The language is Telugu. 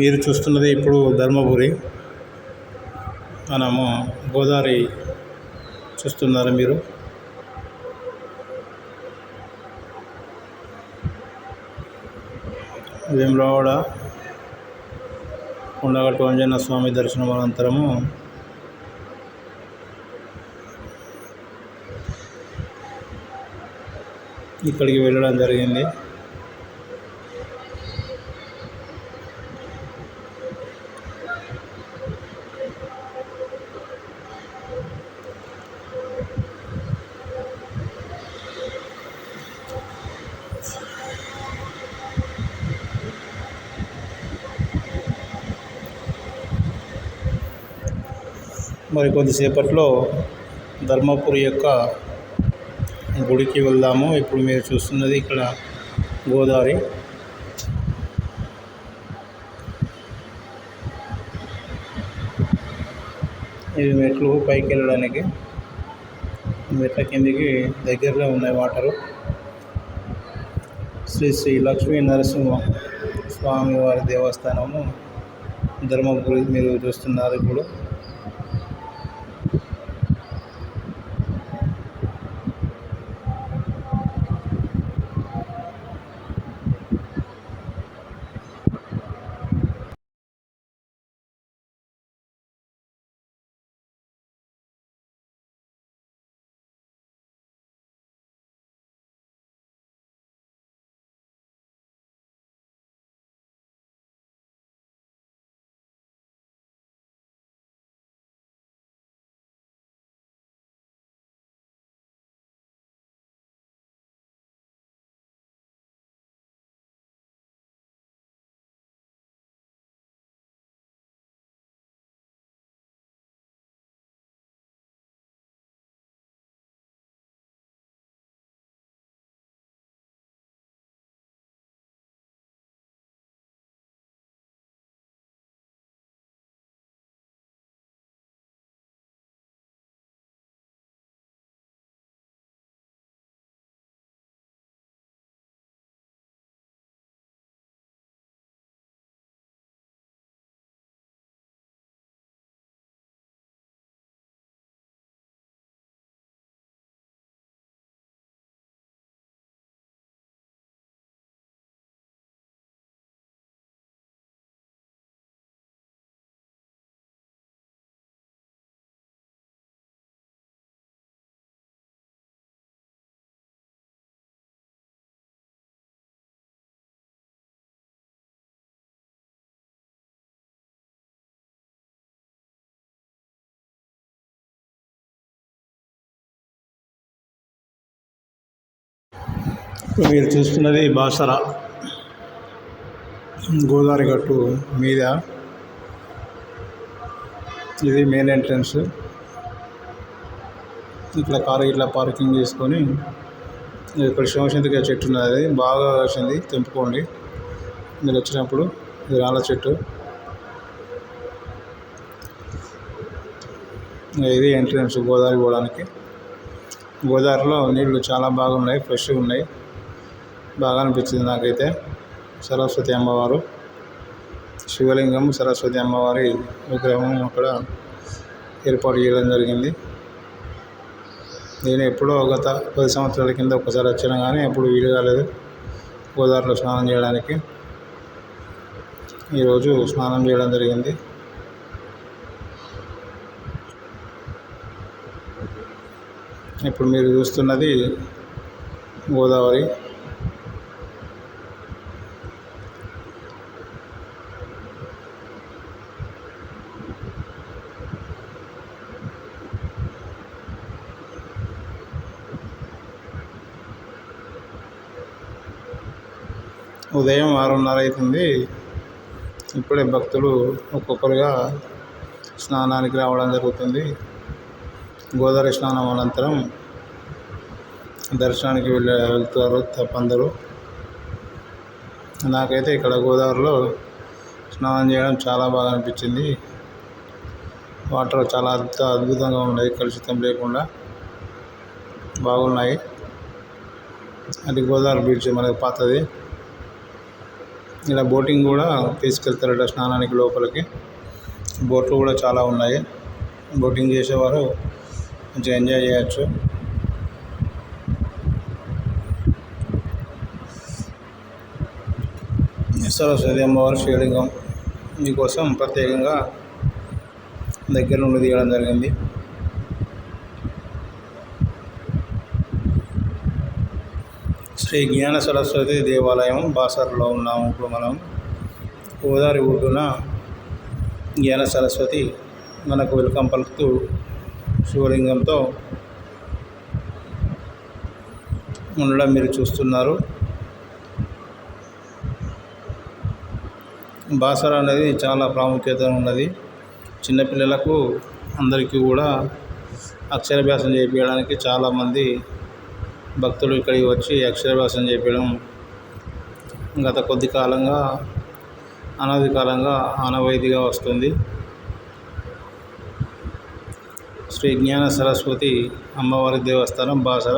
మీరు చూస్తున్నది ఇప్పుడు ధర్మపురి. మనము గోదావరి చూస్తున్నారు మీరు. వేములవాడ కొండగట్టు ఆంజనేయ స్వామి దర్శనం అనంతరము ఇక్కడికి వెళ్ళడం జరిగింది. మరి కొద్దిసేపట్లో ధర్మపురి యొక్క గుడికి వెళ్దాము. ఇప్పుడు మీరు చూస్తున్నది ఇక్కడ గోదావరి. ఇది మెట్లు పైకి వెళ్ళడానికి, మెట్ల కిందికి దగ్గరలో ఉన్నాయి వాటరు. శ్రీ శ్రీ లక్ష్మీ నరసింహ స్వామి వారి దేవస్థానము ధర్మపురి మీరు చూస్తున్నారు ఇప్పుడు. మీరు చూస్తున్నది బాసర గోదావరి గట్టు మీద. ఇది మెయిన్ ఎంట్రన్స్. ఇట్లా కారు ఇట్లా పార్కింగ్ చేసుకొని ఇక్కడ శివశంతికాయ చెట్టు ఉన్నది, అది బాగా వచ్చింది, తెంపుకోండి మీరు వచ్చినప్పుడు. ఇది రాళ్ళ చెట్టు. ఇది ఎంట్రన్స్ గోదావరి పోవడానికి. గోదావరిలో నీళ్లు చాలా బాగున్నాయి, ఫ్రెష్గా ఉన్నాయి, బాగా అనిపించింది నాకైతే. సరస్వతి అమ్మవారు, శివలింగం, సరస్వతి అమ్మవారి విగ్రహం అక్కడ ఏర్పాటు చేయడం జరిగింది. నేను ఎప్పుడో గత 10 సంవత్సరాల కింద ఒకసారి వచ్చాను, కానీ ఎప్పుడు వీలు కాలేదు గోదావరిలో స్నానం చేయడానికి. ఈరోజు స్నానం చేయడం జరిగింది. ఇప్పుడు మీరు చూస్తున్నది గోదావరి. ఉదయం 6:30 అవుతుంది. ఇప్పుడే భక్తులు ఒక్కొక్కరుగా స్నానానికి రావడం జరుగుతుంది. గోదావరి స్నానం అనంతరం దర్శనానికి వెళ్తారు అందరూ. నాకైతే ఇక్కడ గోదావరిలో స్నానం చేయడం చాలా బాగా అనిపించింది. వాటర్ చాలా అద్భుతంగా ఉన్నాయి, కలుషితం లేకుండా బాగున్నాయి. అది గోదావరి బీచ్ మనకి పాతది. ఇలా బోటింగ్ కూడా తీసుకెళ్తారట స్నానానికి లోపలికి. బోట్లు కూడా చాలా ఉన్నాయి. బోటింగ్ చేసేవారు కొంచెం ఎంజాయ్ చేయొచ్చు. సరస్వతి అమ్మవారి శివలింగం మీకోసం ప్రత్యేకంగా దగ్గర నుండి తీయడం జరిగింది. శ్రీ జ్ఞాన సరస్వతి దేవాలయం బాసరలో ఉన్నాము. ఇప్పుడు మనం గోదావరి ఒడ్డున జ్ఞాన సరస్వతి మనకు వెల్కమ్ పలుకుతూ శివలింగంతో ఉండడం మీరు చూస్తున్నారు. బాసర అనేది చాలా ప్రాముఖ్యత ఉన్నది. చిన్నపిల్లలకు అందరికీ కూడా అక్షరాభ్యాసం చేయించడానికి చాలామంది భక్తులు ఇక్కడికి వచ్చి అక్షరాభ్యాసం చేయించడం గత కొద్ది కాలంగా అనాది కాలంగా ఆనవాయితీగా వస్తుంది. శ్రీ జ్ఞాన సరస్వతి అమ్మవారి దేవస్థానం బాసర.